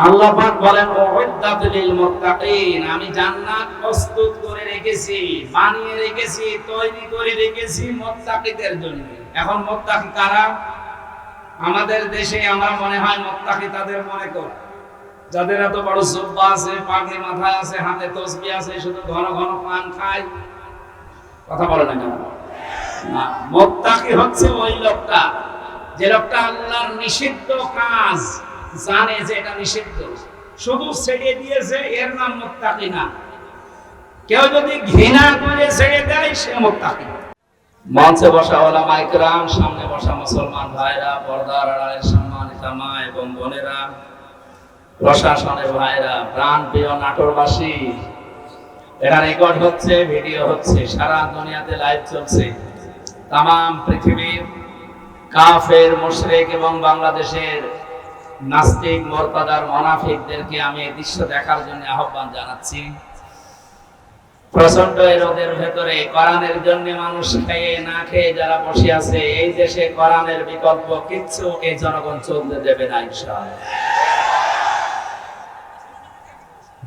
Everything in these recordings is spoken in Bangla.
আল্লাহ পাক বলেন উইদ্দাত লিল মুত্তাকিন, আমি জান্নাত প্রস্তুত করে রেখেছি, বানিয়ে রেখেছি, তৈরি করে রেখেছি মুত্তাকিদের জন্য। এখন মুত্তাকি কারা? আমাদের দেশে আমরা মনে হয় মুত্তাকি তাদের মনে করি যাদের এত বড় জুব্বা আছে, পাগড়ি মাথায় আছে, হাতে তসবিহ আছে, শুধু ঘন ঘন পান খায়। কথা বলে না কেন? না, মুত্তাকি হচ্ছে ওই লোকটা যে লোকটা আল্লাহর নিষিদ্ধ কাজ জানে যে এটা নিষিদ্ধ, শুধু ছেড়ে দিয়েছে, এর নাম মুত্তাকি না। কেউ যদি ঘৃণা করে ছেড়ে দেয় সে মুত্তাকি। মঞ্চে বসা ওলামায়ে কেরাম, সামনে বসা মুসলমান ভাইরা, পর্দার আড়ালের সম্মানিত মা এবং বোনেরা, প্রশাসনের ভাইরা, প্রাণ প্রিয় নাটোরবাসী, এটা রেকর্ড হচ্ছে, ভিডিও হচ্ছে, সারা দুনিয়াতে লাইভ চলছে। তামাম পৃথিবীর কাফের, মুশরিক এবং বাংলাদেশের নাস্তিক, মুরতাদার, মুনাফিকদেরকে আমি এই দৃশ্য দেখার জন্য আহ্বান জানাচ্ছি। প্রচন্ড রোদের ভেতরে কোরআনের জন্য মানুষ খেয়ে না খেয়ে যারা বসে আছে, এই দেশে কোরআনের বিকল্প কিচ্ছু এই জনগণ চলতে দেবে না ইনশাআল্লাহ।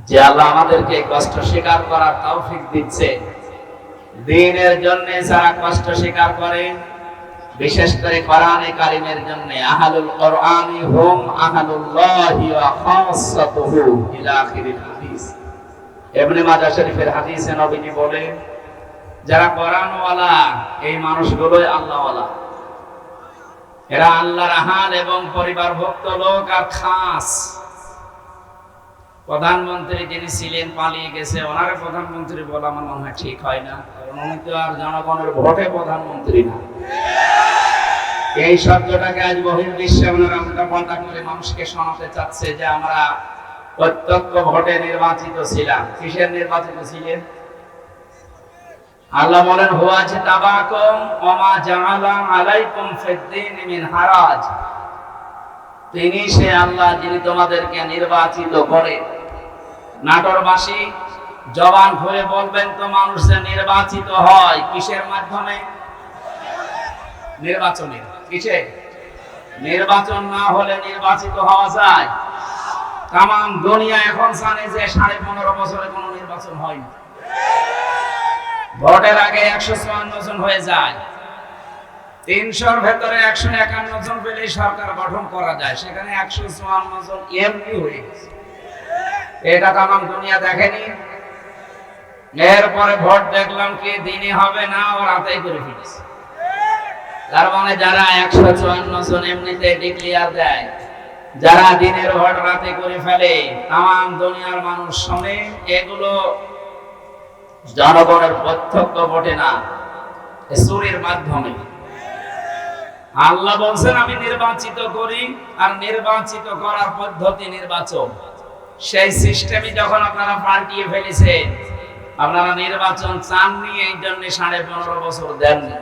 যে আল্লাহ আমাদেরকে কষ্ট স্বীকার করার তৌফিক দিচ্ছে, দ্বীনের জন্য যারা কষ্ট স্বীকার করে, বিশেষ করে কোরআনে কারীমের জন্য, আহলুল কোরআনি হুম আহলুল্লাহি ওয়া খাসাতুহু ইলা আখিরিল হাদিস। ইবনে মাজাহ শরীফের হাদিসে নবীজি বলেন, যারা কোরআনওয়ালা এই মানুষগুলোই আল্লাহওয়ালা। এরা আল্লাহর আহাল এবং পরিবারভুক্ত লোক। আর খাস প্রধানমন্ত্রী যিনি ছিলেন পালিয়ে গেছে, ওনারে প্রধানমন্ত্রী বলা আমার মনে হয় ঠিক হয় না, কারণ উনি তো আর জনগণের ভোটে প্রধানমন্ত্রী না। এই শব্দটাকে আজ বহির্বিশ্বে ওনারা উল্টাপাল্টা করে মানুষকে শোনাতে চাচ্ছে যে আমরা প্রত্যক্ষ ভোটে নির্বাচিত ছিলাম। কিসের নির্বাচিত ছিলেন? আল্লাহ বলেন হুয়া জিতাবাকুম ওয়া মা জাআলা আলাইকুম ফিদ-দীন মিন হারাজ। তিনি সে আল্লাহ যিনি তোমাদেরকে নির্বাচিত করে। নাটোরবাসী জবান খুলে বলবেন তো, মানুষ যে নির্বাচিত হয় কিসের মাধ্যমে? নির্বাচনে। কিসে? নির্বাচন না হলে নির্বাচিত হওয়া যায়? তামাম দুনিয়া এখন জানে যে 15.5 বছরে কোনো নির্বাচন হয়নি। ভোটের আগে 154 জন হয়ে যায়, 300-র ভেতরে 151 জন পেলে সরকার গঠন করা যায়, সেখানে 154 জন এমপি হয়ে গেছে। এটা তামাম দুনিয়া দেখেনি। এরপরে ভোট দেখলাম কি দিনে হবে না, ও রাতেই করে ফেলেছে। তার মানে যারা 154 জন এমনিতে ডিক্লেয়ার দেয়, যারা দিনের ভোট রাতে করে ফেলে, তামাম দুনিয়ার মানুষ শুনে, এগুলো জনগণের প্রত্যক্ষ ভোটে না, চুরির মাধ্যমে। আল্লাহ বলছেন আমি নির্বাচিত করি, আর নির্বাচিত করার পদ্ধতি নির্বাচন। সেই সিস্টেমে যখন আপনারা পাল্টিয়ে ফেলেছেন, আপনারা নির্বাচন চাননি, এই জন্য 15.5 বছর দেননি।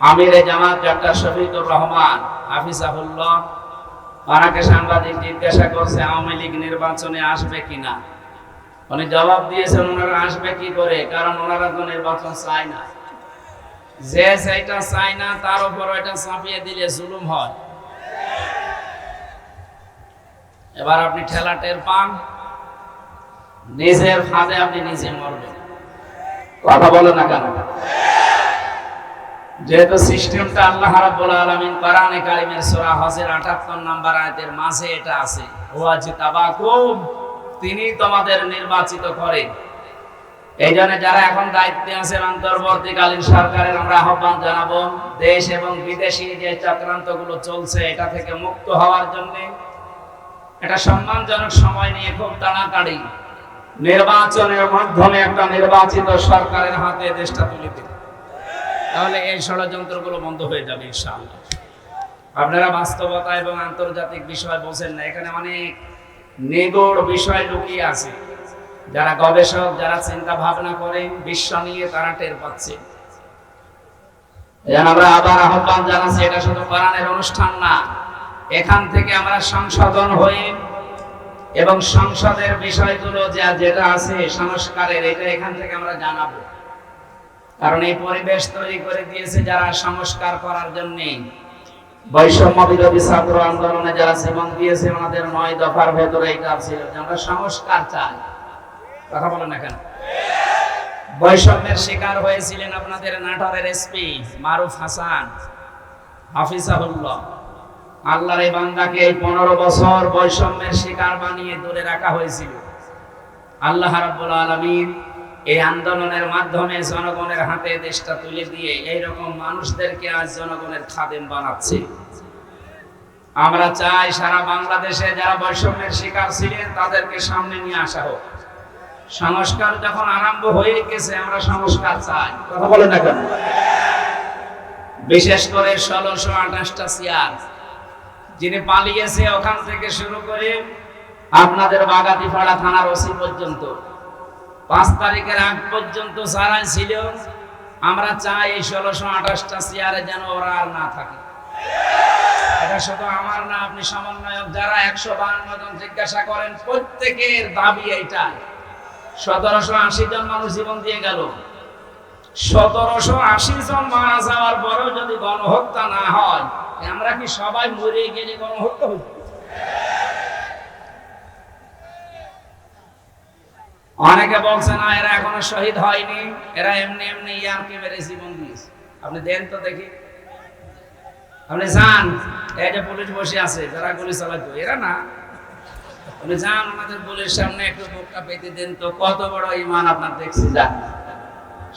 আমিরে জামাত ডক্টর শফিকুর রহমান হাফিজাহুল্লাহ, ওনাকে সাংবাদিক জিজ্ঞাসা করছে আওয়ামী লীগ নির্বাচনে আসবে কিনা। উনি জবাব দিয়েছেন ওনারা আসবে কি করে, কারণ ওনারা তো নির্বাচন চায় না। যে সেটা চায় না তার উপর এটা চাপিয়ে দিলে জুলুম হয়। এবার আপনি ঠেলা টের পান, নিজের ফাঁদে আপনি নিজে মরবেন। কথা বলে না কেন? যেহেতু সিস্টেমটা আল্লাহ রাব্বুল আলামিন কোরআনে কারীমের সূরা হজের 78 নম্বর আয়াতের মাঝে এটা আছে, হুয়া জিতাবাকুম, তিনি তোমাদের নির্বাচিত করেন। এই জন্য যারা এখন দায়িত্বে আছেন অন্তর্বর্তীকালীন সরকারের, আমরা আহ্বান জানাবো দেশ এবং বিদেশি যে চক্রান্তগুলো চলছে এটা থেকে মুক্ত হওয়ার জন্য একটা সম্মানজনক সময় নিয়ে খুব তাড়াতাড়ি নির্বাচনের মাধ্যমে একটা নির্বাচিত সরকারের হাতে দেশটা তুলে দিন। তাহলে এই ষড়যন্ত্রগুলো বন্ধ হয়ে যাবে ইনশাআল্লাহ। আপনারা বাস্তবতা এবং আন্তর্জাতিক বিষয় বোঝেন না, এখানে অনেক নিগূঢ় বিষয় লুকিয়ে আছে। যারা গবেষক, যারা চিন্তা ভাবনা করেন বিশ্ব নিয়ে, তারা টের পাচ্ছে। আমরা আবার আহ্বান জানাচ্ছি, এটা শুধু কোরআনের অনুষ্ঠান না, এখান থেকে আমরা সংশোধন হয়ে এবং সংসদের বিষয়গুলো যেটা আছে সংস্কারের, এটা এখান থেকে আমরা জানাবো। কারণ এই পরিবেশ তৈরি করে দিয়েছে যারা সংস্কার করার জন্য, বৈষম্য বিরোধী ছাত্র আন্দোলনে যারা জীবন দিয়েছে ওনাদের 9 দফার ভেতরে এটা ছিল যে আমরা সংস্কার চাই। কথা বলেন না কেন? বৈষম্যের শিকার হয়েছিলেন আপনাদের নাটোরের এসপি মারুফ হাসান হাফিজাহুল্লাহ। আল্লাহর এই বান্দাকে 15 বছর বৈষম্যের শিকার বানিয়ে দূরে রাখা হয়েছিল। আল্লাহ রাব্বুল আলামিন এই আন্দোলনের মাধ্যমে জনগণের হাতে দেশটা তুলে দিয়ে এইরকম মানুষদেরকে আজ জনগণের খাদেম বানাচ্ছে। আমরা চাই সারা বাংলাদেশে যারা বৈষম্যের শিকার ছিলেন তাদেরকে সামনে নিয়ে আসা হোক। সংস্কার যখন আরম্ভ হয়ে গেছে আমরা সংস্কার চাই। কথা বলে না কেন? বিশেষ করে 1628টা চেয়ার যিনি পালিয়েছে ওখান থেকে শুরু করে আপনাদের বাগাতিপাড়া থানার ওসি পর্যন্ত 5 তারিখের আগ পর্যন্ত যারা ছিল আমরা চাই এই 1628টা চেয়ারে যেন ওরা আর না থাকে। এটা শুধু আমার না, আপনি সমন্বয়ক যারা 152 জন জিজ্ঞাসা করেন প্রত্যেকের দাবি এইটাই। 1780 জন মানুষ জীবন দিয়ে গেল। 1780 জন মারা যাওয়ার পরেও যদি গণহত্যা না হয়, আমরা কি সবাই মরে গেলে গণহত্যা হইত? অনেকে বলছে না এরা এখনো শহীদ হয়নি, এরা এমনি এমনি ইয়ারকে মেরে জীবন দিয়েছে। আপনি দেন তো দেখি, আপনি যান, এই যে পুলিশ বসে আছে যারা গুলি চালাতো এরা না, আপনি যান আমাদের পুলিশের সামনে একটু বুকটা পেতে দেন তো, কত বড় ঈমান আপনার দেখছি। যান,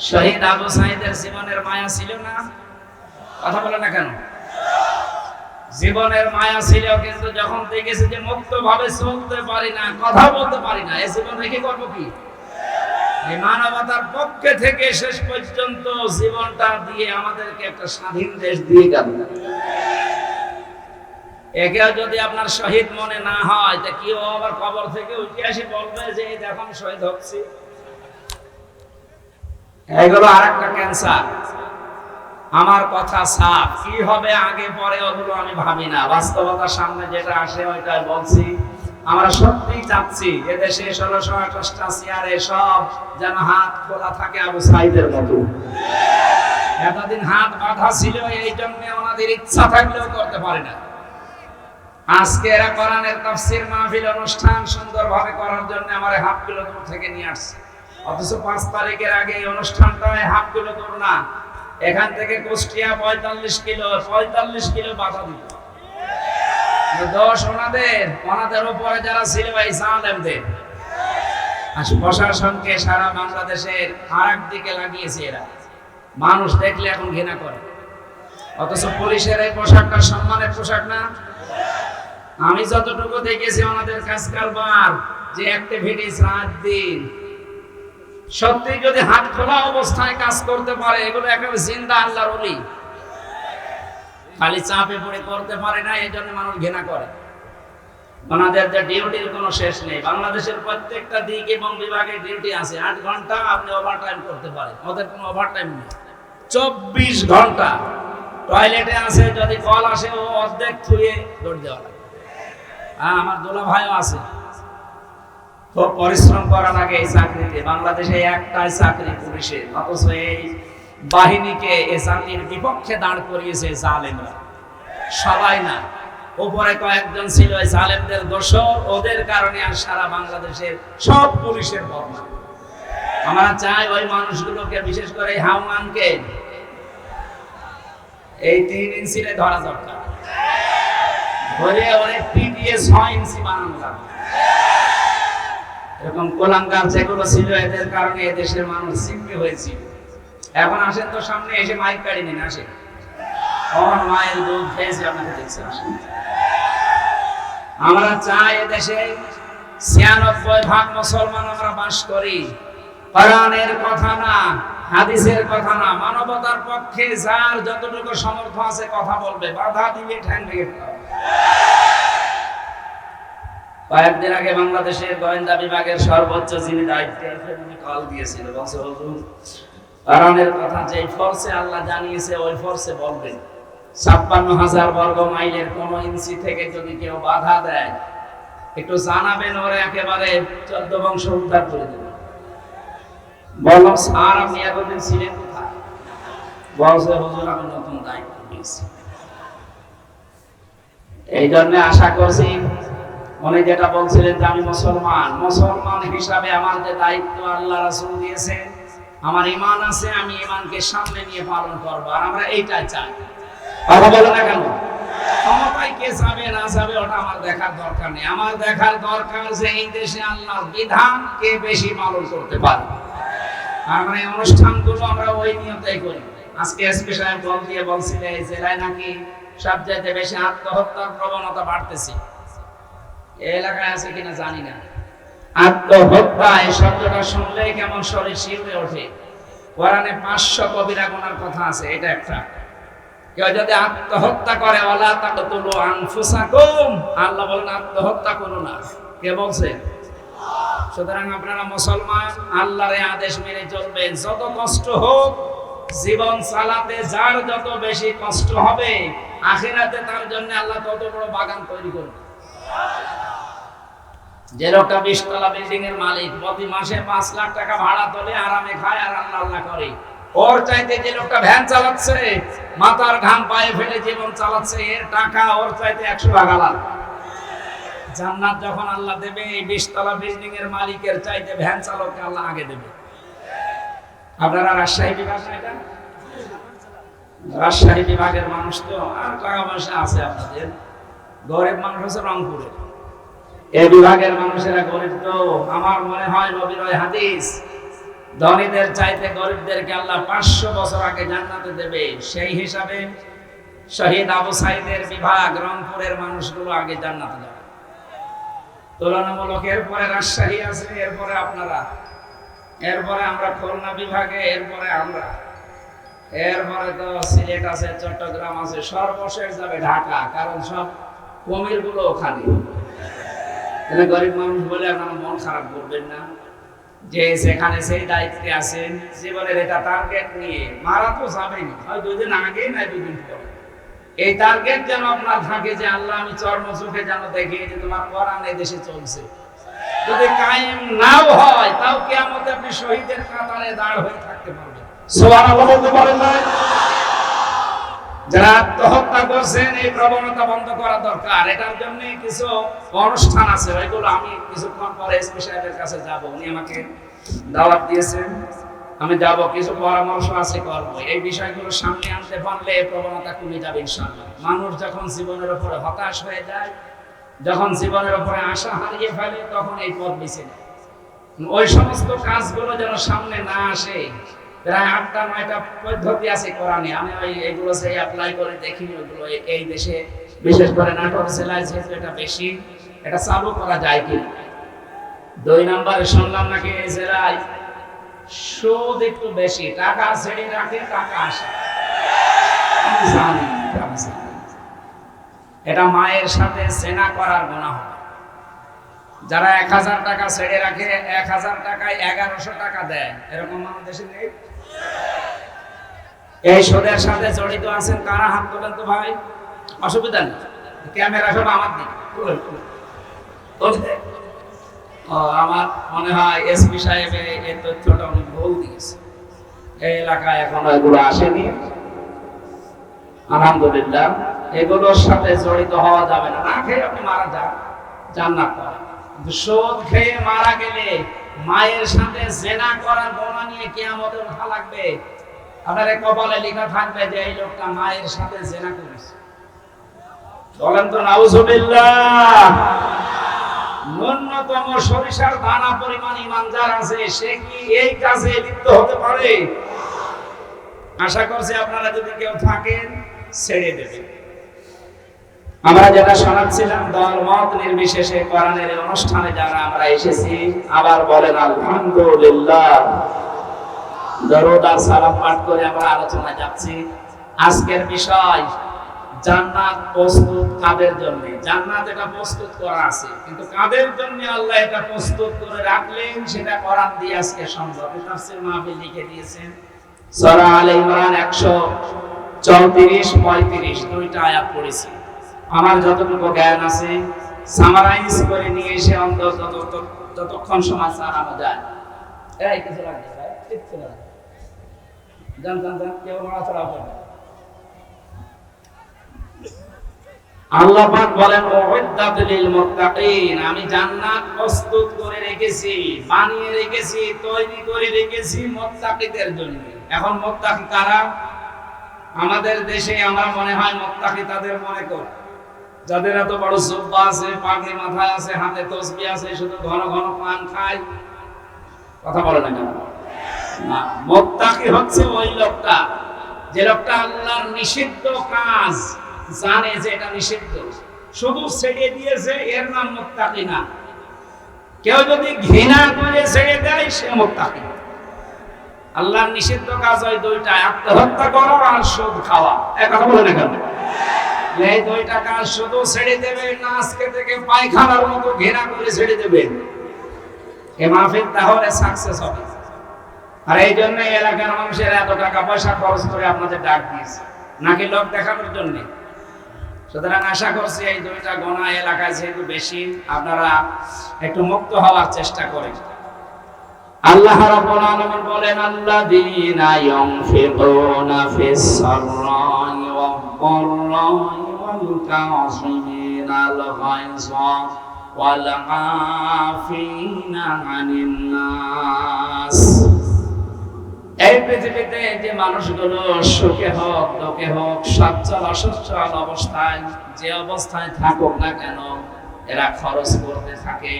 শহীদ আবু সাঈদের জীবনের মায়া ছিল না? কথা বলে না কেন? জীবনের মায়া ছিল, কিন্তু যখন দেখেছে যে মুক্ত ভাবে চলতে পারি না, কথা বলতে পারি না, এই জীবন রেখে করবো কি? এই মানবতার পক্ষে থেকে শেষ পর্যন্ত জীবনটা দিয়ে আমাদেরকে একটা স্বাধীন দেশ দিয়ে গেল। একেও যদি আপনার শহীদ মনে না হয়, তা কেউ আবার কবর থেকে উঠে আসি বলবে যে এই দেখো আমি শহীদ হচ্ছি। এগুলো আরেকটা ক্যান্সার। আমার কথা সাফ, কি হবে আগে পরে ওগুলো আমি ভাবি না, বাস্তবতার সামনে যেটা আসে ওইটাই বলছি। আমরা সত্যি চাচ্ছি এদেশে 1628টা চেয়ারে সব যেন হাত খোলা থাকে আবু সাঈদের মতো। এতদিন হাত বাঁধা ছিল, এই জন্য ওনাদের ইচ্ছা থাকলেও করতে পারে না। আজকে এরা কোরআনের তাফসীর মাহফিল অনুষ্ঠান সুন্দরভাবে করার জন্য আমার হাফ কিলো দূর থেকে নিয়ে আসছে, অথচ 5 তারিখের আগে এই অনুষ্ঠানটায় হাফ কিলো দূর না, এখান থেকে কুষ্টিয়া 45 কিলো বাধা দিত। দোষ ওনাদের উপরে যারা ছিল এই জালেমদের। আর প্রশাসনকে সারা বাংলাদেশের আরেক দিকে লাগিয়েছে এরা। মানুষ দেখলে এখন ঘৃণা করে, অথচ পুলিশের এই পোশাকটা সম্মানের পোশাক না। আমি যতটুকু দেখেছি ওনাদের কাজ কারবার যে অ্যাক্টিভিটিস রাত দিন, সত্যি যদি হাত খোলা অবস্থায় কাজ করতে পারে, এগুলো একেবারে জিন্দা আল্লাহর ওলি। খালি চাপে পড়ে করতে পারে না, এই জন্য মানুষ ঘৃণা করে। ওনাদের যে ডিউটির কোনো শেষ নেই। বাংলাদেশের প্রত্যেকটা দিক এবং বিভাগে ডিউটি আছে, 8 ঘন্টা আপনি ওভারটাইম করতে পারেন, ওদের কোনো ওভারটাইম নেই। 24 ঘন্টা টয়লেটে আছে, যদি কল আসে ও অর্ধেক থুয়ে দৌড় দেওয়া লাগে। আমার দোলা ভাইও আছে, খুব পরিশ্রম করা লাগে এই চাকরিতে। বাংলাদেশে একটাই চাকরি পুলিশের, অথচ এই বাহিনীকে এই জাতির বিপক্ষে দাঁড় করিয়েছে জালেমরা। সবাই না, উপরে কয়েকজন ছিল এই জালেমদের দোসর, ওদের কারণে আর সারা বাংলাদেশের সব পুলিশের বদনাম। আমরা চাই ওই মানুষগুলোকে, বিশেষ করে এই হাওয়ানকে এই 3 ইঞ্চিতে ধরা দরকার, ধরে ওরে পিটিয়ে 6 ইঞ্চি বানানো দরকার। এরকম কোলাঙ্গার যেগুলো ছিল এদের কারণে এদেশের মানুষ সিদ্ধি হয়েছিল। এখন আসেন তো সামনে, এসে মাইক কাড়ি নিন, আসেন। মায়ের দুধ খেয়েছে আপনাকে দেখছি, আসেন। আমরা চাই এদেশে 96% মুসলমান আমরা বাস করি। কোরআনের কথা না, হাদিসের কথা না, মানবতার পক্ষে যার যতটুকু সামর্থ্য আছে কথা বলবে, বাধা দিলে ঠ্যাং ভেঙে ফেলবে। কয়েকদিন আগে বাংলাদেশের গোয়েন্দা বিভাগের সর্বোচ্চ যিনি দায়িত্বে আছেন উনি কল দিয়েছিল, বলছে হুজুর কোরআনের কথা যে ফোর্সে আল্লাহ জানিয়েছে ওই ফোর্সে বলবেন। 56,000 বর্গ মাইলের কোন ইঞ্চি থেকে যদি কেউ বাধা দেয় একটু জানাবেন, ওরা একেবারে 14 বংশ উদ্ধার করে দেবে। বললাম স্যার আপনি এতদিন ছিলেন কোথায়? বলছে হুজুর আমি নতুন দায়িত্ব পেয়েছি। এই জন্য আশা করছি উনি যেটা বলছিলেন যে আমি মুসলমান হিসাবে আমার যে দায়িত্ব আল্লাহ রাসূল দিয়েছে, আমার ঈমান আছে, আমি ঈমানকে সামনে নিয়ে পালন করব। আর আমরা এইটাই চাই। কথা বলে না কেন? ক্ষমতায় কে যাবে না যাবে ওটা আমার দেখার দরকার নেই। আমার দেখার দরকার যে এই দেশে আল্লাহর বিধান কে বেশি পালন করতে পারে। আর মানে অনুষ্ঠানগুলো আমরা ওই নিয়তেই করি। আজকে এসপি সাহেব বল দিয়ে বলছিলেন এই জেলায় নাকি সবচেয়ে বেশি আত্মহত্যার প্রবণতা বাড়তেছে। এই এলাকায় আছে কিনা জানি না। আত্মহত্যা এই শব্দটা শুনলেই কেমন শরীর শিউরে ওঠে। কোরআনে 500 কবিরা গুনার কথা আছে, এটা একটা। কেউ যদি আত্মহত্যা করে ওয়ালা তাকতুলু আনফুসাকুম, আল্লাহ বলেন আত্মহত্যা করো না। কে বলছে? সুতরাং আপনারা মুসলমান, আল্লাহর আদেশ মেনে চলবেন। যত কষ্ট হোক জীবন চালাতে যার যত বেশি কষ্ট হবে, আখিরাতে তার জন্য আল্লাহ তত বড় বাগান তৈরি করবে। যে লোকটা 20 তলা বিল্ডিং এর মালিক, প্রতি মাসে 5 লাখ টাকা ভাড়া তোলে, আরামে খায় আর আল্লাহ করে, ওর চাইতে যে লোকটা ভ্যান চালাচ্ছে, মাথার ঘাম পায়ে ফেলে জীবন চালাচ্ছে, এর টাকা ওর চাইতে 100 ভাগ আলাদা। জান্নাত যখন আল্লাহ দেবে, এই 20 তলা বিল্ডিং এর মালিকের চাইতে ভ্যান চালককে আল্লাহ আগে দেবে। আপনারা রাজশাহী বিভাগ না এটা? রাজশাহী বিভাগের মানুষ তো আর টাকা পয়সা আছে আপনাদের, গরিব মানুষ আছে রংপুরে। এই বিভাগের মানুষেরা গরিব তো। আমার মনে হয় নবীর ওই হাদিস, ধনীদের চাইতে গরিবদেরকে আল্লাহ 500 বছর আগে জান্নাতে দেবে। সেই হিসাবে শহীদ আবু সাইদের বিভাগ রংপুরের মানুষগুলো আগে জান্নাতে যাবে তুলনামূলক। এরপরে রাজশাহী আছে, এরপরে আপনারা, এরপরে আমরা খুলনা বিভাগে, এরপরে আমরা, এরপরে তো সিলেট আছে, চট্টগ্রাম আছে, সর্বশেষ যাবে ঢাকা। কারণ সব কুমির গুলো ওখানে। গরিব মানুষ বলে আপনারা মন খারাপ করবেন না, যে সেখানে সেই দায়িত্বে আছেন, জীবনের এটা টার্গেট নিয়ে মারা তো যাবেই, হয় 2 দিন আগে না 2 দিন পরে। এই টার্গেট যেন আপনার থাকে যে আল্লাহ আমি চর্ম চোখে যেন দেখি যে তোমার কোরআন এই দেশে চলছে। যদি কায়েম নাও হয়, তাও কিয়ামতে আপনি শহীদের কাতারে দাঁড় হয়ে থাকতে পারবেন। সুবহানাল্লাহ বলতে পারেন না? যারা আত্মহত্যা করছেন, এই প্রবণতা বন্ধ করা দরকার। এটার জন্য কিছু অনুষ্ঠান আছে, ওইগুলো আমি কিছুক্ষণ পরে এসপি সাহেবের কাছে যাব। উনি আমাকে দাওয়াত দিয়েছেন, আমি যাব, কিছু পরামর্শ আছে করব। এই বিষয়গুলো সামনে আনতে পারলে এই প্রবণতা কমে যাবে ইনশাআল্লাহ। মানুষ যখন জীবনের উপরে হতাশ হয়ে যায়, যখন জীবনের উপরে আশা হারিয়ে ফেলে, তখন এই পথ বেছে নেয়। ওই সমস্ত কাজগুলো যেন সামনে না আসে। প্রায় 8টা-9টা পদ্ধতি আছে কোরআনে, আমি এইগুলো সেই অ্যাপ্লাই করে দেখি। ওইগুলো এই দেশে বিশেষ করে নাটোর জেলায় যেহেতু এটা বেশি, এটা চালু করা যায় কি। 2 নম্বরে শুনলাম নাকি এই জেলায় সুদ একটু বেশি, টাকা ছেড়ে রাখে, টাকা আসে। এটা মায়ের সাথে জেনা করার গুনাহ হবে। যারা 1000 টাকা ছেড়ে রাখে, 1000 টাকায় 1100 টাকা দেয়, এরকম মানুষ দেশে নেই? এই সুদের সাথে জড়িত আছেন কারা? হাত তোলেন তো ভাই। অসুবিধা নেই, ক্যামেরা সব আমার দিকে। আমার মনে হয় এসপি সাহেব এই তথ্যটা উনি ভুল দিয়েছে। এই এলাকায় এখন এগুলো আসেনি, আলহামদুলিল্লাহ। এগুলোর সাথে জড়িত হওয়া যাবে না। না খেয়ে আপনি মারা যান, জান্নাত পাবেন। সুদ খেয়ে মারা গেলে মায়ের সাথে জেনা করার গুনাহ নিয়ে কিয়ামতে ওঠা লাগবে। আপনার কপালে লেখা থাকবে যে এই লোকটা মায়ের সাথে জেনা করেছে। বলেন তো নাউজুবিল্লাহ। ন্যূনতম সরিষার দানা পরিমাণ ঈমান যার আছে, সে কি এই কাজে লিপ্ত হতে পারে? আশা করছি আপনারা যদি কেউ থাকেন, ছেড়ে দেবেন। আমরা যেটা শোনাচ্ছিলাম, দল মত নির্বিশেষে কোরআনের অনুষ্ঠানে যারা আমরা এসেছি, আবার বলেন আলহামদুলিল্লাহ। দরুদ আর সালাম পাঠ করে আমরা আলোচনায় যাচ্ছি। আজকের বিষয় জান্নাত প্রস্তুত কাদের জন্য? জান্নাত এটা প্রস্তুত করা আছে, কিন্তু কাদের জন্য আল্লাহ এটা প্রস্তুত করে রাখলেন সেটা কোরআন দিয়ে আজকে সম্ভব। তাফসীর মাহফিল লিখে দিয়েছেন। সূরা আলে ইমরান 134-35 দুইটা আয়াত পড়েছি। আমার যতটুকু জ্ঞান আছে সামারাইজ করে নিয়ে এসে অন্তত যতক্ষণ সময় চালানো যায়। এই কিছু লাগবে ভাই, কিচ্ছু না, জান কেউ নড়াচড়া করবে। আল্লাহ পাক বলেন উইদ্দাত লিল মুত্তাকিন, আমি জান্নাত প্রস্তুত করে রেখেছি, বানিয়ে রেখেছি, তৈরি করে রেখেছি মুত্তাকিদের জন্য। এখন মুত্তাকি কারা? আমাদের দেশে আমরা মনে হয় মুত্তাকি তাদের মনে করি যাদের এত বড় জুব্বা আছে, পাগড়ি মাথায় আছে, হাতে তসবিহ আছে, শুধু ঘন ঘন পান খায়। কথা বলে না কেন? না, মুত্তাকি হচ্ছে ওই লোকটা যে লোকটা আল্লাহর নিষিদ্ধ কাজ জানে যে এটা নিষিদ্ধ, শুধু ছেড়ে দিয়েছে, এর নাম মুত্তাকি না। কেউ যদি ঘৃণা করে ছেড়ে দেয় সে মুত্তাকি। আল্লাহর নিষিদ্ধ কাজ হয় দুইটা, আত্মহত্যা করা আর সুদ খাওয়া। এক কথা বলে না কেন? এই দুইটা কাজ শুধু ছেড়ে দেবে না, আজকে থেকে পায়খানার মতো ঘৃণা করে ছেড়ে দেবেন, এ মাহফিল তাহলে সাকসেস হবে। আর এই জন্য এলাকার মানুষের এত টাকা পয়সা খরচ করে আপনাদের ডাক দিয়েছে, নাকি লোক দেখানোর জন্য? সুতরাং আশা করছি এই দুইটা গোনা এলাকায় যেহেতু বেশি, আপনারা একটু মুক্ত হওয়ার চেষ্টা করেন। আল্লাহ রাব্বুল আলামিন বলেন আল্লাযীনা ইউনফিকুনা ফিস সাররাই ওয়াদ দাররাই ওয়াল কাযিমিনাল গায়যা ওয়াল আফিনা আনিন নাস। এই পৃথিবীতে যে মানুষগুলো সুখে হোক দুঃখে হোক, সচ্ছল অসচ্ছল অবস্থায়, যে অবস্থায় থাকুক না কেন, এরা খরচ করতে থাকে।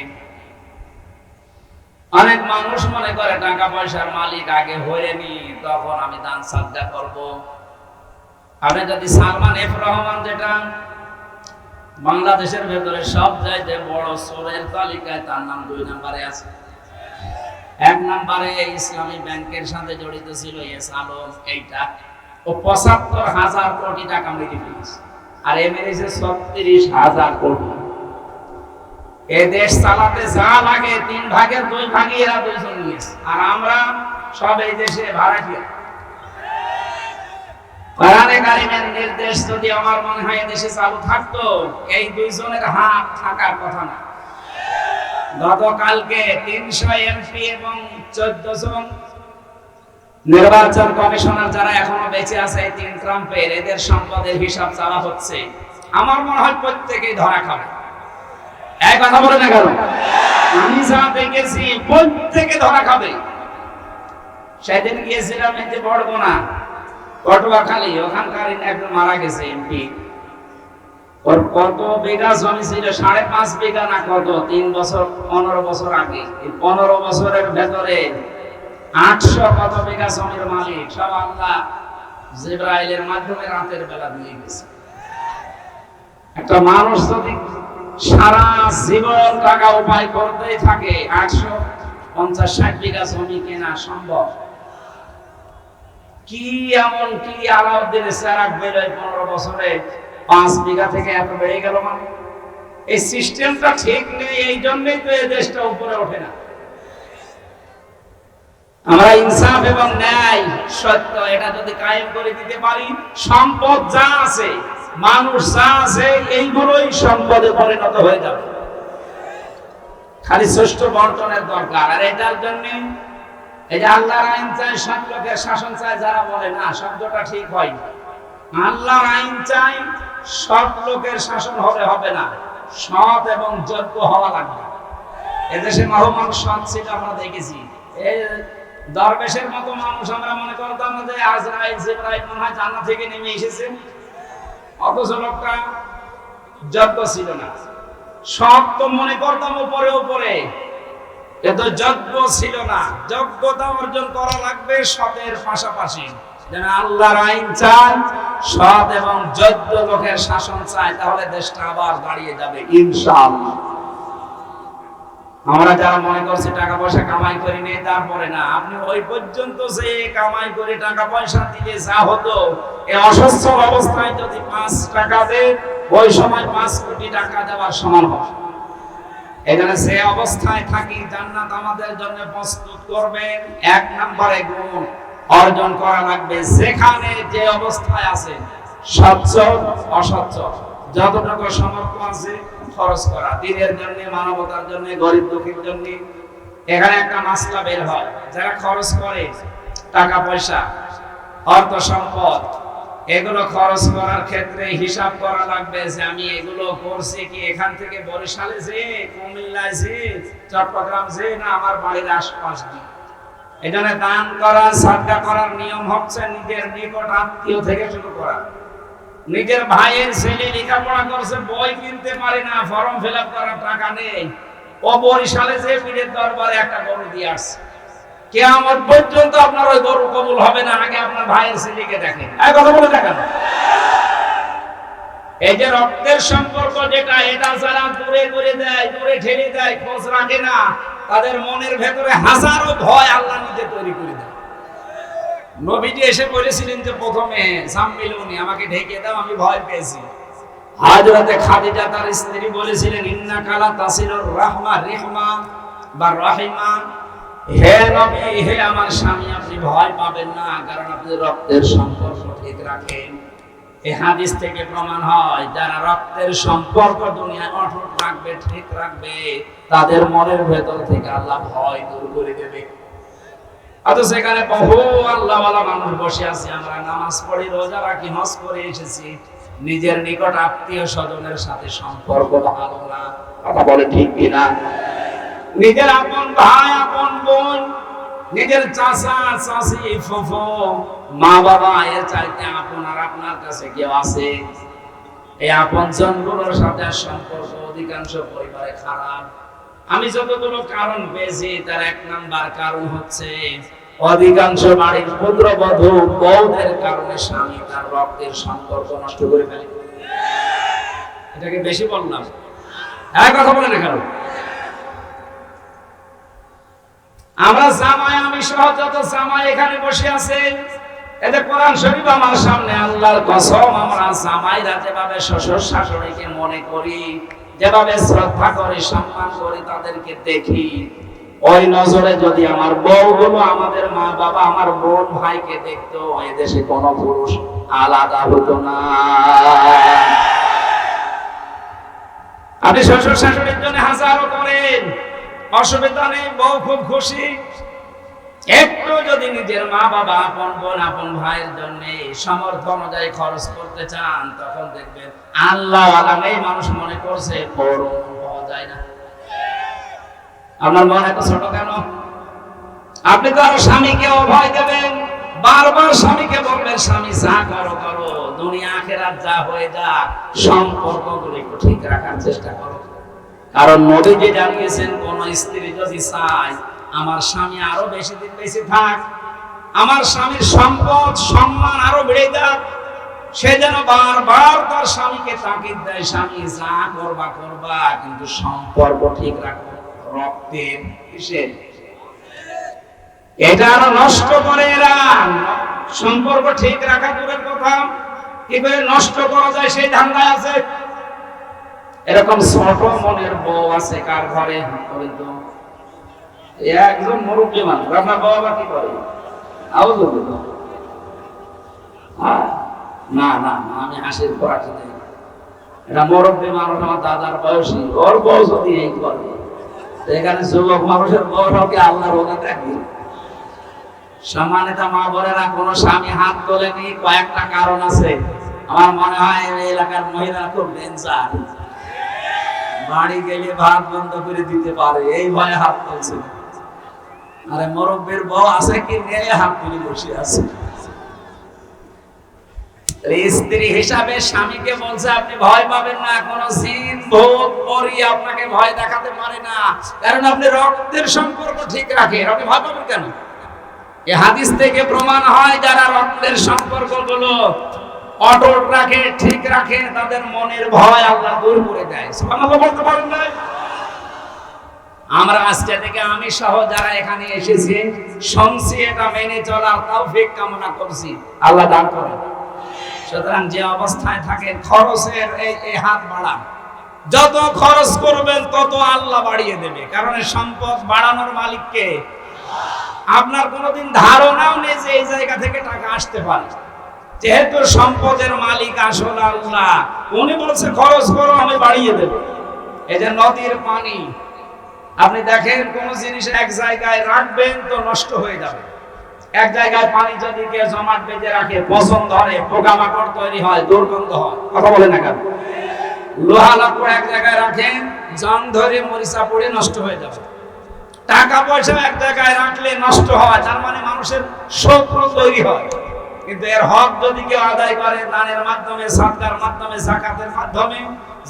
অনেক মানুষ মনে করে টাকা পয়সার মালিক আগে হয়ে নি, তখন আমি দান সাদকা করব। আপনি যদি সালমান এফ রহমান, যেটা বাংলাদেশের ভেতরে সব চাইতে বড় চোরের তালিকায়, তার নাম 2 নম্বরে আছে। 1 নম্বরে ইসলামী ব্যাংকের সাথে জড়িত ছিল এস আলম, এইটা ও ৭৫,০০০ কোটি টাকা মেরে ফেলেছে, আর এ মেরেছে ৩৬,০০০ কোটি। এ দেশ চালাতে যা লাগে 3 ভাগের 2 ভাগই এরা দুইজন নিয়েছে, আর আমরা সব এই দেশে ভাড়াটিয়া। কোরআনে কারিমের নির্দেশ যদি আমার মনে হয় দেশে চালু থাকতো, এই দুইজনের হাত থাকার কথা না। গতকালকে 300 এমপি এবং 14 জন নির্বাচন কমিশনার যারা এখনো বেঁচে আছে, এই 3 ট্রাম্পের, এদের সম্পদের হিসাব চাওয়া হচ্ছে। আমার মনে হয় প্রত্যেকেই ধরা খাবে। এক কথা বলে না কেন? আমি যা দেখেছি প্রত্যেকে ধরা খাবে। সেদিন গিয়েছিলাম এই যে বড়গুনা, পটুয়াখালী, ওখানকার একজন মারা গেছে এমপি। ওর কত বিঘা জমি ছিল? 5.5 বিঘা না কত, 3 বছর 15 বছর আগে। এই 15 বছরের ভেতরে 800 কত বিঘা জমির মালিক সব আল্লাহ জিবরাইলের মাধ্যমে রাতের বেলা দিয়ে গেছে। একটা মানুষ যদি সারা জীবন টাকা উপায় করতেই থাকে, 850-60 বিঘা জমি কেনা সম্ভব? কি এমন কি আলাউদ্দিনের চেরাগ বের হয় 15 বছরে 5 বিঘা থেকে এত বেড়ে গেল? মানে এই সিস্টেমটা ঠিক নেই, এই জন্যই তো এই দেশটা উপরে ওঠে না। আমরা ইনসাফ এবং ন্যায় সত্য এটা যদি কায়েম করে দিতে পারি, সম্পদ যা আছে, মানুষ যা আছে, এইগুলোই সম্পদে পরিণত হয়ে যাবে। খালি শ্রেষ্ঠ বন্টনের দরকার। আর এটার জন্য এই যে আল্লাহর আইন চাই, সব লোকের শাসন চাই যারা বলে, না, শব্দটা ঠিক হয় না। আল্লাহর আইন চাই, সব লোকের শাসন হবে না, সৎ এবং যোগ্য হওয়া লাগবে। এদেশে মহম্মদ সৎ ছিল, আমরা দেখেছি। এই দরবেশের মতো মানুষ আমরা মনে করতাম যে আজরাইল জিবরাইল মনে হয় জান্নাত থেকে নেমে এসেছে, অথচ লোকটা যোগ্য ছিল না। সৎ তো মনে করতাম উপরে উপরে, এত যোগ্য ছিল না। যোগ্যতা অর্জন করা লাগবে সতের পাশাপাশি। যেন আল্লাহর আইন চাই, সৎ এবং যোগ্য লোকের শাসন চাই, তাহলে দেশটা আবার দাঁড়িয়ে যাবে ইনশাআল্লাহ। আমরা যারা মনে করছি টাকা পয়সা কামাই করি নেই, তারপরে না, আপনি ওই পর্যন্ত যে কামাই করে টাকা পয়সা দিলে যা হতো, এই অসচ্ছল অবস্থায় যদি 5 টাকা দেয়, ওই সময় 5 কোটি টাকা দেওয়ার সমান হবে। এখানে যে অবস্থায় থাকি, জান্নাত আমাদের জন্য প্রস্তুত করবেন। 1 নম্বরে গুণ অর্জন করা লাগবে, যেখানে যে অবস্থায় আছে, সচ্ছল অসচ্ছল, যতটুকু সামর্থ্য আছে খরচ করা, দিনের জন্য, মানবতার জন্য, গরিব দুঃখীর জন্য। এখানে একটা মাসলা বের হয়, যারা খরচ করে টাকা পয়সা, অর্থ সম্পদ, এগুলো খরচ করার ক্ষেত্রে হিসাব করা লাগবে যে আমি এগুলো করছি কি এখান থেকে বরিশালে যে, কুমিল্লায় যে, চট্টগ্রাম যে, না আমার বাড়ির আশপাশ দিয়ে। এখানে দান করা, সাদকা করার নিয়ম হচ্ছে নিজের নিকট আত্মীয় থেকে শুরু করা। নিজের ভাইয়ের ছেলে লেখাপড়া করছে, বই কিনতে পারে না, ফর্ম ফিল আপ করার টাকা নেই, ও বরিশালে যে পীরের দরবারে একটা গরু দিয়ে আসছে। কিয়ামত পর্যন্ত আপনার ওই গরু কবুল হবে না, আগে আপনার ভাইয়ের ছেলেকে দেখেন। এই কথা বলে দেখেন। এই যে রক্তের সম্পর্ক যেটা, এটা যারা দূরে করে দেয়, দূরে ঠেলে দেয়, খোঁজ রাখে না, তাদের মনের ভেতরে হাজারো ভয় আল্লাহ নিজে তৈরি করে দেয়। নবীজি এসে বলেছিলেন যে প্রথমে সাম্মিলুনি, আমাকে ঢেকে দাও, আমি ভয় পেয়েছি। হযরতে খাদিজা তার স্ত্রী বলেছিলেন ইন্নাকা লা তাসিলুর রাহমা, রিহমা বা রাহিমা, হে নবী, হে আমার স্বামী, আপনি ভয় পাবেন না, কারণ আপনি রক্তের সম্পর্ক ঠিক রাখেন। এই হাদিস থেকে প্রমাণ হয় যারা রক্তের সম্পর্ক দুনিয়ায় অটুট রাখবে, ঠিক রাখবে, তাদের মনের ভেতর থেকে আল্লাহ ভয় দূর করে দেবে। অথচ সেখানে বহু আল্লাহওয়ালা মানুষ বসে আছে, আমরা নামাজ পড়ি, রোজা রাখি, হজ করে এসেছি, নিজের নিকট আত্মীয় স্বজনের সাথে সম্পর্ক ভালো না। কথা বলে ঠিক কিনা? নিজের আপন ভাই, আপন বোন, নিজের চাচা, চাচি, ফুফু, মা বাবা, এর চাইতে আপন আর আপনার কাছে কেউ আছে? এই আপন জনগুলোর সাথে সম্পর্ক অধিকাংশ পরিবারে খারাপ। আমি যতগুলো কারণ পেয়েছি তার এক নাম্বার কারণ হচ্ছে অধিকাংশ বাড়ির পুত্রবধূ বউদের কারণে স্বামী তার রক্তের সম্পর্ক নষ্ট করে ফেলে। এটাকে বেশি বললাম? এক কথা বলে না কারণ আমরা জামাই, আমি সহ যত জামাই এখানে বসে আছে, এতে কোরআন শরীফ আমার সামনে, আল্লাহর কসম, আমরা জামাইরা যেভাবে শ্বশুর শাশুড়িকে মনে করি, যেভাবে শ্রদ্ধা করি, সম্মান করি, তাদেরকে দেখি, ওই নজরে যদি আমার বউগুলো আমাদের মা বাবা, আমার বোন ভাইকে দেখতো, এই দেশে কোনো পুরুষ আলাদা হতো না। আপনি শ্বশুর শাশুড়ির জন্য হাজারো করেন, অসুবিধা নেই, বউ খুব খুশি। একটু যদি নিজের মা বাবা, আপন বোন, আপন ভাইয়ের জন্য সামর্থ্য অনুযায়ী খরচ করতে চান, তখন দেখবেন আল্লাহ এই মানুষ মনে করছে বড় পাওয়া যায় না। আপনার মন এত ছোট কেন? আপনি তো আরো স্বামীকে অভয় দেবেন, বারবার স্বামীকে বলবেন স্বামী যা করো করো, দুনিয়া আখিরাত যা হয়ে যাক, সম্পর্কগুলো একটু ঠিক রাখার চেষ্টা করো। কারণ নবীজি জানিয়েছেন, কোন স্ত্রী যদি চায় আমার স্বামী আরো বেশি দিন বেঁচে থাক, আমার স্বামীর সম্পদ সম্মান আরো বেড়ে যাক, সে যেন বারবার তার স্বামীকে তাকিদ দেয়, স্বামী যা করবা করবা, কিন্তু সম্পর্ক ঠিক রাখো। রক্তের কিসের? এটা আরো নষ্ট করে এরা। সম্পর্ক ঠিক রাখা দূরের কথা, কি করে নষ্ট করা যায় সেই ধান্দায় আছে। এরকম ছোট মনের বউ আছে কার ঘরে? তো একজন মুরব্বী মানুষ, আপনার বাবা কি করে? না না, আমি হাসির পড়াচ্ছি, এটা মুরব্বী মানুষ, আমার দাদার বয়সী, ওর বউ যদি এই করে, এখানে যুবক মানুষের বউ হোকে আল্লাহর ওটা দেখি। সম্মানিত মা বোনেরা, কোন স্বামী হাত তোলেনি, কয়েকটা কারণ আছে। আমার মনে হয় এই এলাকার মহিলা খুব ডেঞ্জার, বাড়ি গেলে ভাত বন্ধ করে দিতে পারে, এই ভয়ে হাত তুলছে। আরে মুরব্বীর বউ আছে কি নেই, হাত তুলে বসে আছে। স্ত্রী হিসাবে স্বামীকে বলছে আপনি ভয় পাবেন না, কোন জিন ভূত পরী আপনাকে ভয় দেখাতে পারে না, কারণ আপনি রক্তের সম্পর্ক ঠিক রাখেন। আপনি ভয় পাবেন কেন? এই হাদিস থেকে প্রমাণ হয় যারা রক্তের সম্পর্কগুলো অটুট রাখে, ঠিক রাখে, তাদের মনের ভয় আল্লাহ দূর করে দেয়। সুবহানাল্লাহ বলতে পারেন না? আমরা আজকে থেকে আমি সহ যারা এখানে এসেছি শুনছি, এটা মেনে চলার তৌফিক কামনা করছি, আল্লাহ দান করেন। সুতরাং যে অবস্থায় থাকেন, খরচের এই হাত বাড়ান। যত খরচ করবেন তত আল্লাহ বাড়িয়ে দেবে, কারণ সম্পদ বাড়ানোর মালিক কে? আপনার কোনোদিন ধারণাও নেই যে এই জায়গা থেকে টাকা আসতে পারে। যেহেতু সম্পদের মালিক আসল আল্লাহ, উনি বলছে খরচ করো, আমি বাড়িয়ে দেব। এই যে নদীর পানি, আপনি দেখেন কোন জিনিস এক জায়গায় রাখবেন তো নষ্ট হয়ে যাবে, এক জায়গায় পানি যদি কেউ জমাট বেঁধে রাখে, পচন ধরে, পোকামাকড় তৈরি হয়, দুর্গন্ধ হয়। কথা বলে না কেন? লোহা লাকড় এক জায়গায় রাখেন, জং ধরে মরিচা পড়ে নষ্ট হয়ে যাবে। টাকা পয়সা এক জায়গায় রাখলে নষ্ট হয়, তার মানে মানুষের শত্রু তৈরি হয়। কিন্তু এর হক যদি কেউ আদায় করে, দানের মাধ্যমে, সাদকার মাধ্যমে, যাকাতের মাধ্যমে,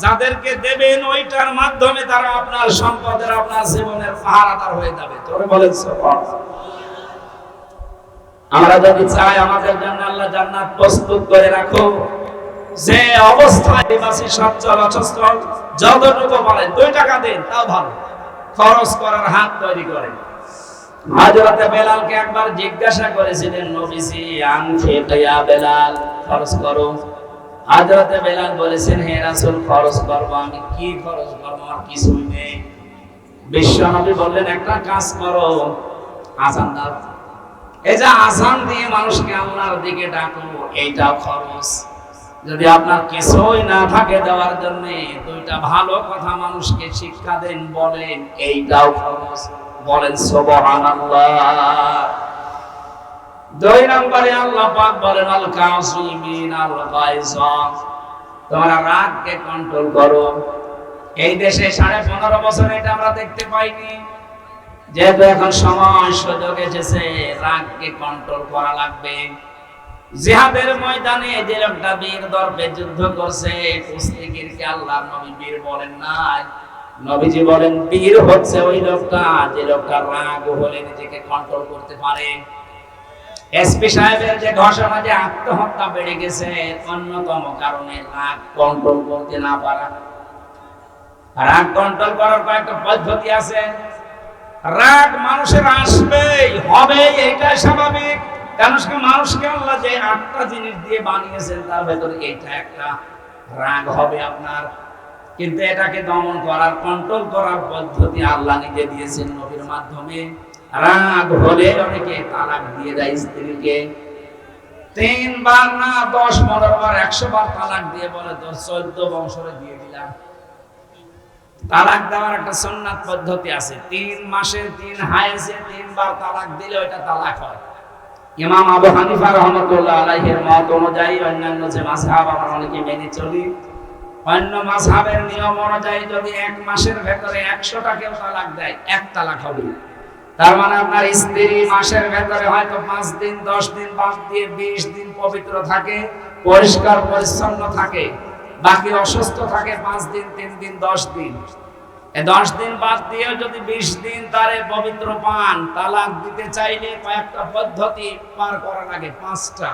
যাদেরকে দেবেন ওইটার মাধ্যমে তারা আপনার সম্পদের, আপনার জীবনের পাহারাদার হয়ে যাবে। তোরে বলেন সুবহানাল্লাহ। আমরা যদি চাই আমাদের জন্য আল্লাহ জান্নাত প্রস্তুত করে রাখো, যে অবস্থায় বাসি সচ্ছল অসচ্ছল যতটুকু পারেন 2 টাকা দেন, তাও ভালো। খরচ করার হাত তৈরি করেন। হযরত বেলালকে একবার জিজ্ঞাসা করেছিলেন নবীজি, আনফিক ইয়া বেলাল, খরচ করো। হযরত বেলাল বলেছেন, হে রাসূল, খরচ করব। আমি কি খরচ করব? আমার কিছুই নেই। বিশ্বনবী বললেন, একটা কাজ করো, আযান দাও। এই যে আযান দিয়ে মানুষকে আল্লাহর দিকে ডাকো, এইটাও খরচ। যদি আপনার কিছুই না থাকে দেওয়ার জন্য, 2টা ভালো কথা মানুষকে শিক্ষা দেন, বলেন, এইটাও খরচ। বলেন সুবহানাল্লাহ। 2 নম্বরে আল্লাহ পাক বলেন, আল কাযিমিন আল গায়জ, তোমরা রাগকে কন্ট্রোল করো। এই দেশে 15.5 বছর এটা আমরা দেখতে পাইনি। যেহেতু এখন সময় সুযোগ এসেছে, রাগকে কন্ট্রোল করা লাগবে। জিহাদের ময়দানে যে লোকটা বীর দর্পে যুদ্ধ করছে, কুস্তিগীরকে আল্লাহর নবী বীর বলেন নাই। নবীজি বলেন, বীর হচ্ছে ওই লোকটা যে লোকটা রাগ হলে নিজেকে কন্ট্রোল করতে পারে। এসপি সাহেবের যে ঘোষণা যে আত্মহত্যা বেড়ে গেছে, অন্যতম কারণে রাগ কন্ট্রোল করতে না পারা। রাগ কন্ট্রোল করার কয়েকটা পদ্ধতি আছে। রাগ মানুষের আসবেই, হবেই, এটাই স্বাভাবিক। কারণ মানুষকে আল্লাহ যে 8টা জিনিস দিয়ে বানিয়েছেন, তার ভেতরে এইটা একটা। রাগ হবে আপনার, কিন্তু এটাকে দমন করার, কন্ট্রোল করার পদ্ধতি আল্লাহ নিজে দিয়েছেন নবীর মাধ্যমে। রাগ হলে অনেকে তালাক দিয়ে দেয় স্ত্রীকে। 3 বার না 10-15 বার, 100 বার তালাক দিয়ে বলে, তোর 14 বংশরে দিয়ে দিলাম। তালাক দেওয়ার একটা সুন্নাত পদ্ধতি আছে। 3 মাসে 3 হায়েজে 3 বার তালাক দিলে ওইটা তালাক হয়। ইমাম আবু হানিফা রাহমাতুল্লাহ আলাইহির মত অনুযায়ী, অন্যান্য যে মাযহাব আমরা অনেকে মেনে চলি, অন্য মাযহাবের নিয়ম অনুযায়ী যদি 1 মাসের ভেতরে 100টা কেউ তালাক দেয়, 1 তালাক হবে। তার মানে আপনার স্ত্রী মাসের ভেতরে হয়তো 5 দিন 10 দিন বাদ দিয়ে 20 দিন পবিত্র থাকে, পরিষ্কার পরিচ্ছন্ন থাকে, বাকি অসুস্থ থাকে 5 দিন, 3 দিন, 10 দিন। এই 10 দিন বাদ দিয়ে যদি 20 দিন তারে পবিত্র পান, তালাক দিতে চাইলে কয়েকটা পদ্ধতি পার করা লাগে, 5টা।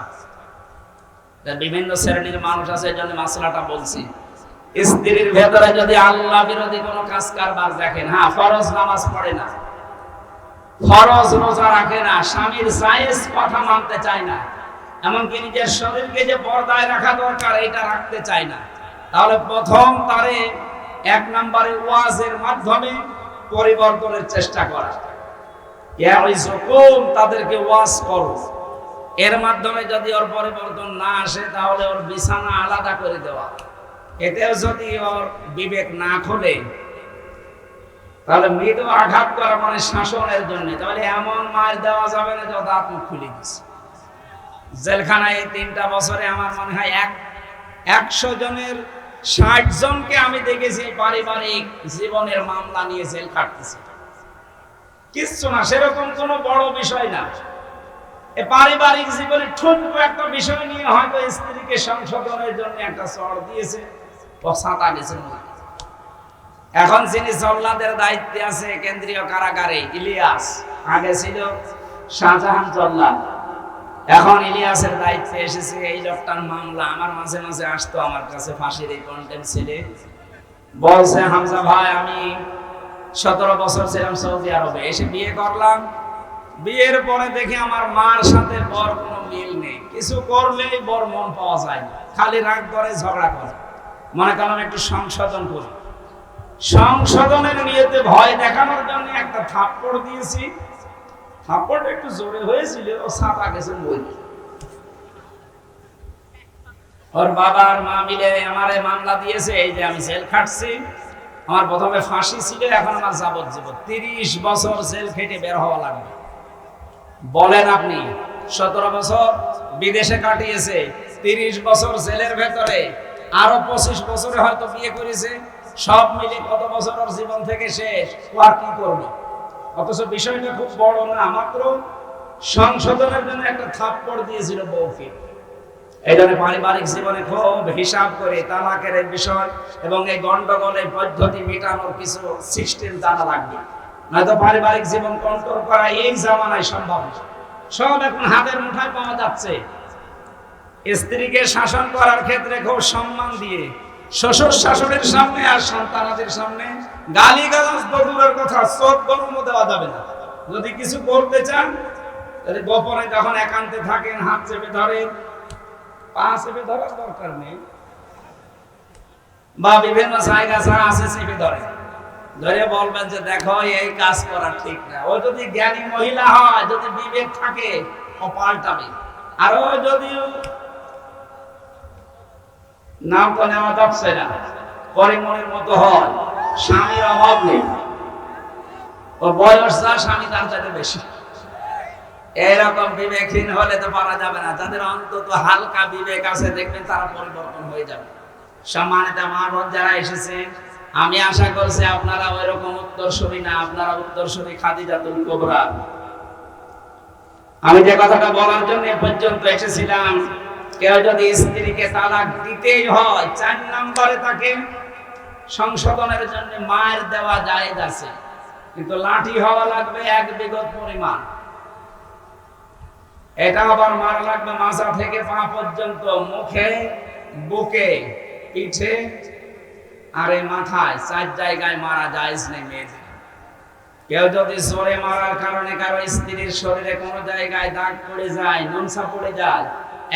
বিভিন্ন শ্রেণীর মানুষ আছে, এজন্য মাসলাটা বলছি। স্ত্রীর ভেতরে যদি আল্লাহ বিরোধী কোনো কাজ কারবার দেখেন, ফরজ নামাজ পড়ে না, ফরজ রোজা রাখে না, স্বামীর জায়েজ কথা মানতে চায় না, এমনকি নিজের শরীরকে যে পর্দায় রাখা দরকার এটা রাখতে চায় না, তাহলে প্রথম তারে 1 নম্বরে ওয়াজের মাধ্যমে পরিবর্তনের চেষ্টা করা। তাদেরকে ওয়াজ করো। এর মাধ্যমে যদি ওর পরিবর্তন না আসে, তাহলে ওর বিছানা আলাদা করে দেওয়া। এতেও যদি ওর বিবেক না খোলে, তাহলে মৃদু আঘাত করা মানে শাসনের জন্য। তাহলে এমন মার দেওয়া যাবে না যে দাঁত মুখ খুলে গেছে। জেলখানায় এই 3টা বছরে আমার মনে হয় 100 জনের 60 জনকে আমি দেখেছি পারিবারিক জীবনের মামলা নিয়ে জেল খাটতেছে। কিচ্ছু না, সেরকম কোনো বড় বিষয় না। এই পারিবারিক জীবনে ছোট্ট একটা বিষয় নিয়ে হয়তো স্ত্রীকে সংশোধনের জন্য একটা চড় দিয়েছে, ও ছাতা গেছে। এখন যিনি জল্লাদের দায়িত্বে আছে কেন্দ্রীয় কারাগারে, ইলিয়াস, আগে ছিল শাহজাহান জল্লাদ, এখন ইলিয়াসের দায়িত্বে এসেছে। এই লোকটার মামলা আমার মাঝে মাঝে আসতো আমার কাছে, ফাঁসির এই কন্টেন্ট ছেলে বলছে, হামজা ভাই, আমি 17 বছর ছিলাম সৌদি আরবে, এসে বিয়ে করলাম। বিয়ের পরে দেখি আমার মার সাথে বর কোনো মিল নেই, কিছু করলেই বর মন পাওয়া যায় না, খালি রাগ করে, ঝগড়া করে। মনে করলাম একটু সংশোধন করি। সংশোধনের নিয়তে ভয় দেখানোর জন্য একটা থাপ্পড় দিয়েছি। থাপ্পড়টা একটু জোরে হয়েছিল, ও ছাপা গেছে বই। ওর বাবা আর মা মিলে আমারে মামলা দিয়েছে, এই যে আমি জেল খাটছি। আমার প্রথমে ফাঁসি ছিল, এখন আমার যাবজ্জীবন। 30 বছর জেল খেটে বের হওয়া লাগবে। বলেন আপনি 17 বছর বিদেশে কাটিয়েছে, 30 বছর জেলের ভেতরে, আরো 25 বছরে হয়তো বিয়ে করেছে, সব মিলে কত বছর ওর জীবন থেকে শেষ, ও আর কি করবে? অথচ বিষয়টা খুব বড় না, মাত্র সংশোধনের জন্য একটা থাপ্পড় দিয়েছিল বউকে। এই জন্য পারিবারিক জীবনে খুব হিসাব করে তালাকের এই বিষয় এবং এই গন্ডগোলের পদ্ধতি মেটানোর কিছু সিস্টেম জানা লাগবে, নয়তো পারিবারিক জীবন কন্ট্রোল করা এই জামানায় সম্ভব না। সব এখন হাতের মুঠায় পাওয়া যাচ্ছে। স্ত্রীকে শাসন করার ক্ষেত্রে খুব সম্মান দিয়ে শ্বশুর শাশুড়ির সামনে আর সন্তানাদের সামনে গালিগালাজ তো দূরের কথা, চোখ গরম দেওয়া যাবে না। যদি কিছু করতে চান তাহলে গোপনে যখন একান্তে থাকেন হাত চেপে ধরেন, পা চেপে ধরার দরকার নেই, বা বিভিন্ন জায়গা ছাড়া আছে চেপে ধরেন, ধরে বলবেন যে দেখো এই কাজ করা ঠিক না। ও যদি জ্ঞানী মহিলা হয়, যদি বিবেক থাকে, ও পাল্টাবে। আর ও যদি নাম তো নেওয়া যাচ্ছে না, পরিমণের মতো হয়, স্বামীর অভাব নেই, ও বয়স যা স্বামী তার চাইতে বেশি, এরকম বিবেকহীন হলে তো পারা যাবে না। যাদের অন্তত হালকা বিবেক আছে দেখবেন তারা পরিবর্তন হয়ে যাবে। সম্মানিত মা বোন যারা এসেছেন, আমি আশা করছি আপনারা ওই রকম উত্তরসূরি না, আপনারা উত্তরসূরি খাদিজাতুল কুবরা। আমি যে কথাটা বলার জন্য এ পর্যন্ত এসেছিলাম, কেউ যদি স্ত্রীকে তালাক দিতেই হয়, 4 নম্বরে তাকে সংশোধনের জন্য মায়ের দেওয়া জায়েজ আছে, কিন্তু লাঠি হওয়া লাগবে 1 বিঘত পরিমাণ। এটা আবার মারা লাগবে মাথা থেকে পা পর্যন্ত, মুখে, বুকে, পিঠে আর এই মাথায়, 4 জায়গায় মারা জায়েজ নেই মেয়েদের। কেউ যদি জোরে মারার কারণে কারো স্ত্রীর শরীরে কোনো জায়গায় দাগ পড়ে যায়, নমসা পড়ে যায়,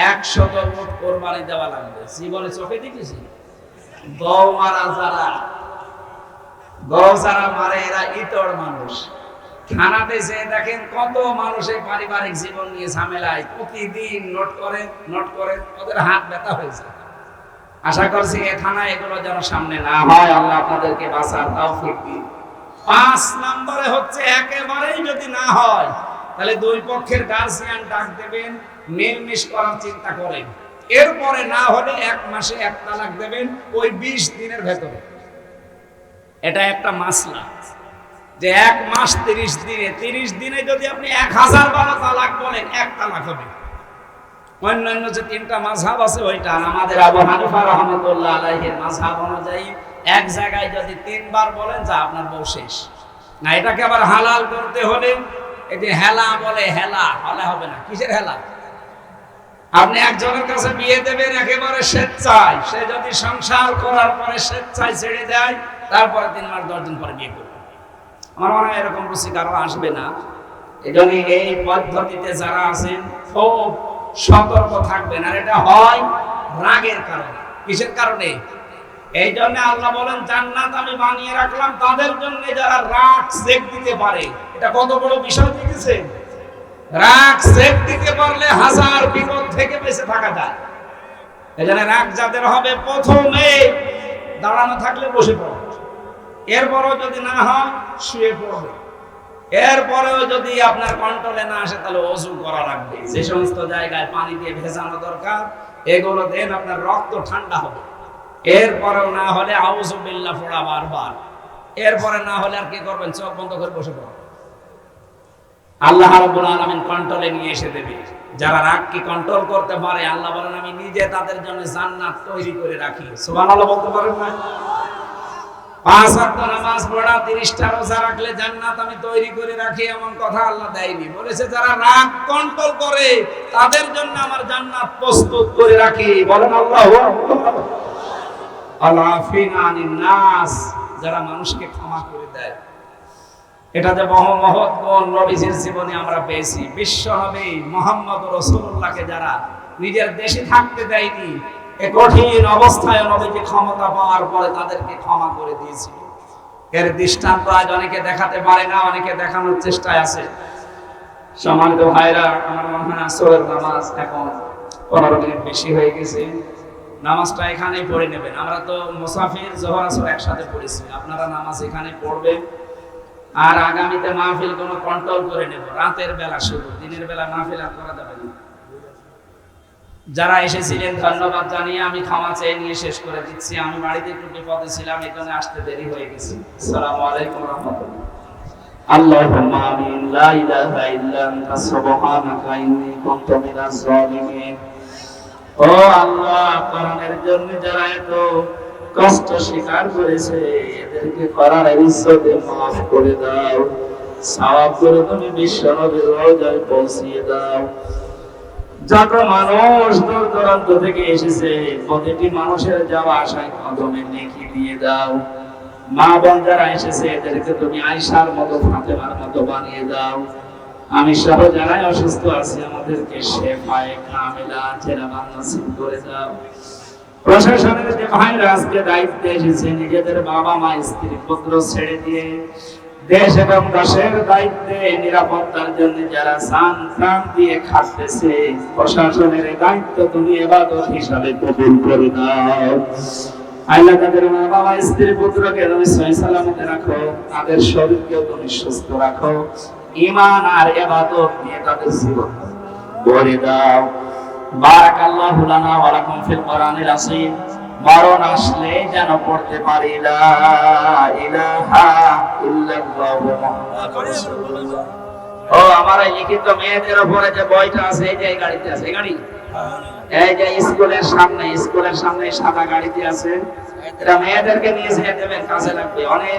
100 উট কোরবানি দেওয়া লাগবে। জীবনে চোখে দেখেছি গৌ মারা যারা, গৌ যারা মারে এরা ইতর মানুষ। থানাতে যে দেখেন কত মানুষের পারিবারিক জীবন নিয়ে ঝামেলায়, প্রতিদিন নোট করে ওদের হাত ব্যথা হয়েছে। আশা করছি এ থানা এগুলো যেন সামনে না হয়, আল্লাহ আপনাদেরকে বাঁচার তৌফিক দিন। 5 নম্বরে হচ্ছে একেবারেই যদি না হয় তাহলে 2 পক্ষের গার্জিয়ান ডাক দেবেন, মিলমিশ করার চিন্তা করেন। এরপরে না হলে 1 মাসে 1 তালাক দেবেন, ওই 20 দিনের ভেতরে। এটা একটা মাসলা যে 1 মাস 30 দিনে যদি আপনি 1000 বার তালাক বলেন, 1 তালাক হবে। অন্যান্য যে 3টা মাযহাব আছে ওইটা, আমাদের আবু হানিফা রাহমাতুল্লাহ আলাইহির মাযহাব অনুযায়ী 1 জায়গায় যদি 3 বার বলেন যা আপনার বউ শেষ। না, এটাকে আবার হালাল করতে হলে এই যে হেলা বলে, হেলা হলে হবে না। কিসের হেলা? আপনি একজনের কাছে বিয়ে দেবেন একেবারে স্বেচ্ছায়, সে যদি সংসার করার পরে স্বেচ্ছায় ছেড়ে দেয়, তারপরে 3 মাস 10 দিন পরে বিয়ে করবে। আমার মনে হয় এরকম রুচি কারো আসবে না। এজন্য এই পদ্ধতিতে যারা আছেন খুব সতর্ক থাকবেন। আর এটা হয় রাগের কারণে। কিসের কারণে? এই জন্য আল্লাহ বলেন জান্নাত আমি বানিয়ে রাখলাম তাদের জন্য যারা রাগ সেক দিতে পারে। এটা কত বড় বিষয় দেখেছেন? রাগ সেক দিতে পারলে 1000 বিপদ থেকে বেঁচে থাকা যায়। এই জন্য রাগ যাদের হবে, প্রথমে দাঁড়ানো থাকলে বসে পড়ো, এরপরও যদি না হয় শুয়ে পড়বে, এরপরেও যদি আপনার কন্ট্রোলে না আসে তাহলে ওযু করা লাগবে। যে সমস্ত জায়গায় পানি দিয়ে ভেজানো দরকার এগুলো দেন, আপনার রক্ত ঠান্ডা হবে। এরপরেও না হলে আউযু বিল্লাহ পড়া বারবার। এরপরে না হলে আর কি করবেন? চোখ বন্ধ করে বসে পড়বেন। আল্লাহ রাব্বুল আলামিন কন্ট্রোলে নিয়ে এসে দেবে। যারা রাগকে কন্ট্রোল করতে পারে, আল্লাহ বলেন আমি নিজে তাদের জন্য জান্নাত তৈরি করে রাখি। সুবহানাল্লাহ বলতে পারেন না? 5 ওয়াক্ত নামাজ পড়া, 30টা রোজা রাখলে জান্নাত আমি তৈরি করে রাখি, এমন কথা আল্লাহ দেয়নি। বলেছে যারা রাগ কন্ট্রোল করে তাদের জন্য আমার জান্নাত প্রস্তুত করে রাখি। বলেন আল্লাহু আকবার। আল-আফিনা আনিন নাস, যারা মানুষকে ক্ষমা করে দেয়। এটা যে মহৎ গুণ নবীজির জীবনে আমরা পেয়েছি। বিশ্ব নবী মুহাম্মদ রাসূলুল্লাহকে যারা নিজের দেশে থাকতে দেয়নি, এই কঠিন অবস্থায় নবীজি ক্ষমতা পাওয়ার পরে তাদেরকে ক্ষমা করে দিয়েছিল। এর দৃষ্টান্ত আজ অনেকে দেখাতে পারে না, অনেকে দেখানোর চেষ্টায় আছে। সম্মানিত ভাইরা, আমার মনে হয় আসরের নামাজ এখন 15 মিনিট বেশি হয়ে গেছে। নামাজটা এখানেই পড়ে নেবেন। আমরা তো মুসাফির, যোহর আসর একসাথে পড়েছি, আপনারা নামাজ এখানে পড়বেন। আর আগামীতে মাহফিল কোনো কন্ট্রোল করে নেব, রাতের বেলা শুরু, দিনের বেলা মাহফিল আর করা যাবে না। যারা এসেছিলেন ধন্যবাদ জানিয়ে আমি ক্ষমা চেয়ে নিয়ে শেষ করে দিচ্ছি। আমি বাড়িতে একটু বিপদে ছিলাম, এখানে আসতে দেরি হয়ে গেছে। আসসালামু আলাইকুম ওয়া রাহমাতুল্লাহ। আল্লাহুম্মা আমিন। লা ইলাহা ইল্লা আনতা সুবহানাকা ইন্নী কুনতু মিনাজ জালিমিন। ও আল্লাহ, কোরআনের জন্য যারা এত কষ্ট স্বীকার করেছে এদেরকে কোরআনের ইজ্জতে মাফ করে দাও, সওয়াব করে তুমি বিশ্বনবীর রওজায় পৌঁছিয়ে দাও। যত মানুষ দূর দূরান্ত থেকে এসেছে প্রতিটি মানুষের যাওয়া আসায় কদমে নেকি দিয়ে দাও। মা বোন যারা এসেছে এদেরকে তুমি আয়েশার মতো ফাতেমার মতো বানিয়ে দাও। আমি সহ যারাই অসুস্থ আছি আমাদেরকে শেফায়ে কামিলা চেরাবান নসিব করে দাও। প্রশাসনের যে ভাইরা আজকে দায়িত্বে এসেছে নিজেদের বাবা মা স্ত্রী পুত্র ছেড়ে দিয়ে দেশ এবং দেশের দায়িত্বে নিরাপত্তার জন্য যারা জান প্রাণ দিয়ে খাটতেছে, প্রশাসনের এই দায়িত্ব তুমি ইবাদত হিসাবে কবুল করে দাও। আল্লাহ তাদের মা বাবা স্ত্রী পুত্রকে তুমি সহিহ সালামতে রাখো, তাদের শরীরকেও তুমি সুস্থ রাখো, ঈমান আর ইবাদত দিয়ে তাদের জীবন ভরে দাও। বারাকাল্লাহু লানা ওয়া লাকুম ফিল কোরআনিল আযীম। মরণ আসলে যেন পড়তে পারি লা ইলাহা ইল্লাল্লাহু মুহাম্মাদুর রাসূলুল্লাহ। ও আমার এই লিখিত মেয়েদের উপরে যে বইটা আছে এই যে এই গাড়িতে আছে, এই গাড়ি এই যে স্কুলের সামনে সাদা গাড়িতে আছে, এটা মেয়েদেরকে নিয়ে যেতে দেবেন, কাজে লাগবে অনেক।